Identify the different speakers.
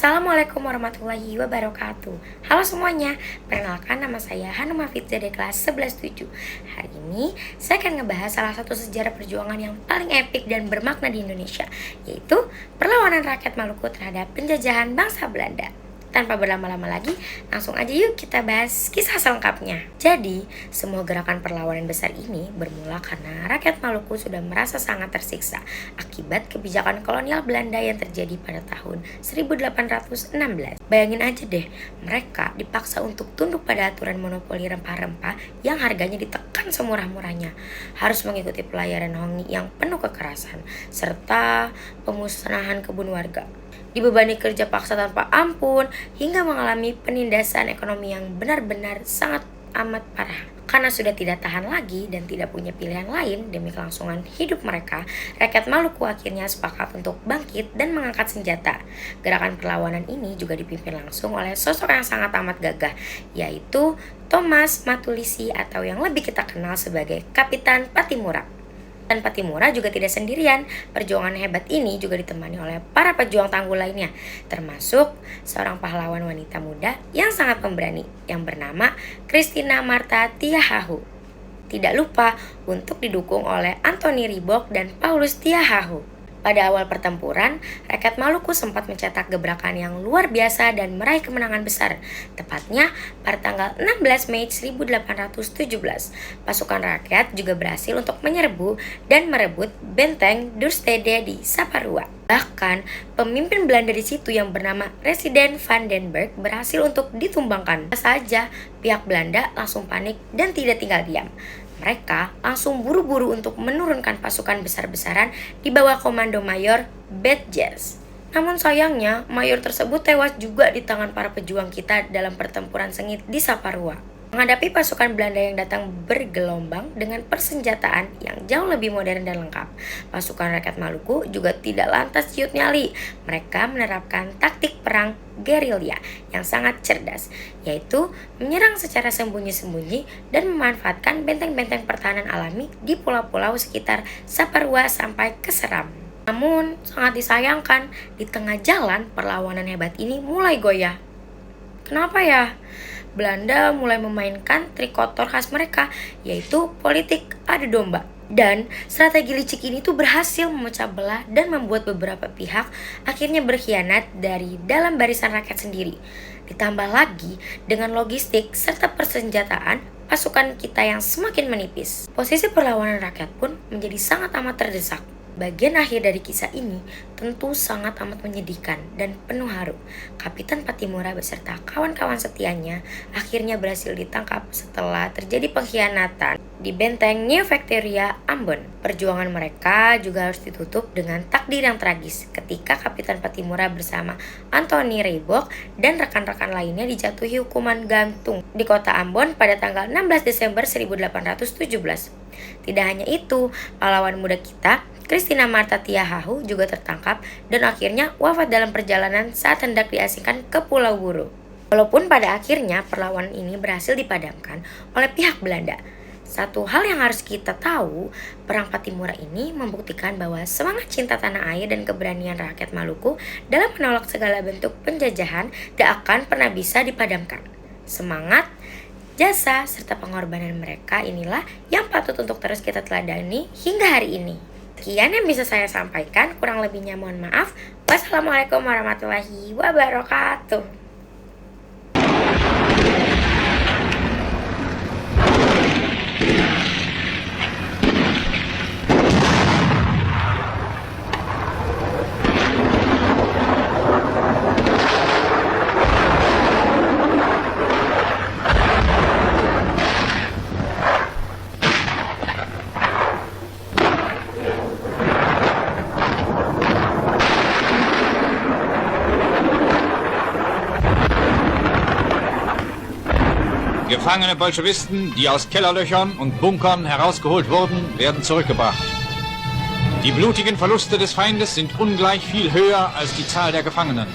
Speaker 1: Assalamualaikum warahmatullahi wabarakatuh. Halo semuanya, perkenalkan nama saya Hanum Hafidza dari kelas 11-7. Hari ini saya akan ngebahas salah satu sejarah perjuangan yang paling epik dan bermakna di Indonesia, yaitu perlawanan rakyat Maluku terhadap penjajahan bangsa Belanda. Tanpa berlama-lama lagi, langsung aja yuk kita bahas kisah selengkapnya. Jadi, semua gerakan perlawanan besar ini bermula karena rakyat Maluku sudah merasa sangat tersiksa akibat kebijakan kolonial Belanda yang terjadi pada tahun 1816. Bayangin aja deh, mereka dipaksa untuk tunduk pada aturan monopoli rempah-rempah yang harganya ditekan semurah-murahnya, harus mengikuti pelayaran hongi yang penuh kekerasan, serta pemusnahan kebun warga. Dibebani kerja paksa tanpa ampun, hingga mengalami penindasan ekonomi yang benar-benar sangat amat parah. Karena sudah tidak tahan lagi dan tidak punya pilihan lain demi kelangsungan hidup mereka, rakyat Maluku akhirnya sepakat untuk bangkit dan mengangkat senjata. Gerakan perlawanan ini juga dipimpin langsung oleh sosok yang sangat amat gagah, yaitu Thomas Matulisi atau yang lebih kita kenal sebagai Kapitan Patimura. Dan Patimura juga tidak sendirian, perjuangan hebat ini juga ditemani oleh para pejuang tangguh lainnya, termasuk seorang pahlawan wanita muda yang sangat pemberani yang bernama Christina Martha Tiahahu. Tidak lupa untuk didukung oleh Anthony Ribok dan Paulus Tiahahu. Pada awal pertempuran, rakyat Maluku sempat mencetak gebrakan yang luar biasa dan meraih kemenangan besar. Tepatnya pada tanggal 16 Mei 1817, pasukan rakyat juga berhasil untuk menyerbu dan merebut benteng Dorstede di Saparua. Bahkan, pemimpin Belanda di situ yang bernama Residen van den Berg berhasil untuk ditumbangkan. Saja, pihak Belanda langsung panik dan tidak tinggal diam. Mereka langsung buru-buru untuk menurunkan pasukan besar-besaran di bawah komando Mayor Bedges. Namun sayangnya, mayor tersebut tewas juga di tangan para pejuang kita dalam pertempuran sengit di Saparua. Menghadapi pasukan Belanda yang datang bergelombang dengan persenjataan yang jauh lebih modern dan lengkap, pasukan rakyat Maluku juga tidak lantas ciut nyali. Mereka menerapkan taktik perang gerilya yang sangat cerdas, yaitu menyerang secara sembunyi-sembunyi dan memanfaatkan benteng-benteng pertahanan alami di pulau-pulau sekitar Saparua sampai ke Seram. Namun, sangat disayangkan, di tengah jalan perlawanan hebat ini mulai goyah. Kenapa ya? Belanda mulai memainkan trik kotor khas mereka, yaitu politik adu domba. Dan strategi licik ini tuh berhasil memecah belah dan membuat beberapa pihak akhirnya berkhianat dari dalam barisan rakyat sendiri. Ditambah lagi dengan logistik serta persenjataan pasukan kita yang semakin menipis. Posisi perlawanan rakyat pun menjadi sangat amat terdesak. Bagian akhir dari kisah ini tentu sangat amat menyedihkan dan penuh haru. Kapitan Patimura beserta kawan-kawan setianya akhirnya berhasil ditangkap setelah terjadi pengkhianatan di benteng New Victoria, Ambon. Perjuangan mereka juga harus ditutup dengan takdir yang tragis ketika Kapitan Patimura bersama Anthony Ribok dan rekan-rekan lainnya dijatuhi hukuman gantung di kota Ambon pada tanggal 16 Desember 1817. Tidak hanya itu, pahlawan muda kita Christina Martha Tiahahu juga tertangkap dan akhirnya wafat dalam perjalanan saat hendak diasingkan ke Pulau Buru. Walaupun pada akhirnya perlawanan ini berhasil dipadamkan oleh pihak Belanda. Satu hal yang harus kita tahu, Perang Patimura ini membuktikan bahwa semangat cinta tanah air dan keberanian rakyat Maluku dalam menolak segala bentuk penjajahan tidak akan pernah bisa dipadamkan. Semangat, jasa, serta pengorbanan mereka inilah yang patut untuk terus kita teladani hingga hari ini. Sekian yang bisa saya sampaikan, kurang lebihnya mohon maaf. Wassalamualaikum warahmatullahi wabarakatuh.
Speaker 2: Gefangene Bolschewisten, die aus Kellerlöchern und Bunkern herausgeholt wurden, werden zurückgebracht. Die blutigen Verluste des Feindes sind ungleich viel höher als die Zahl der Gefangenen.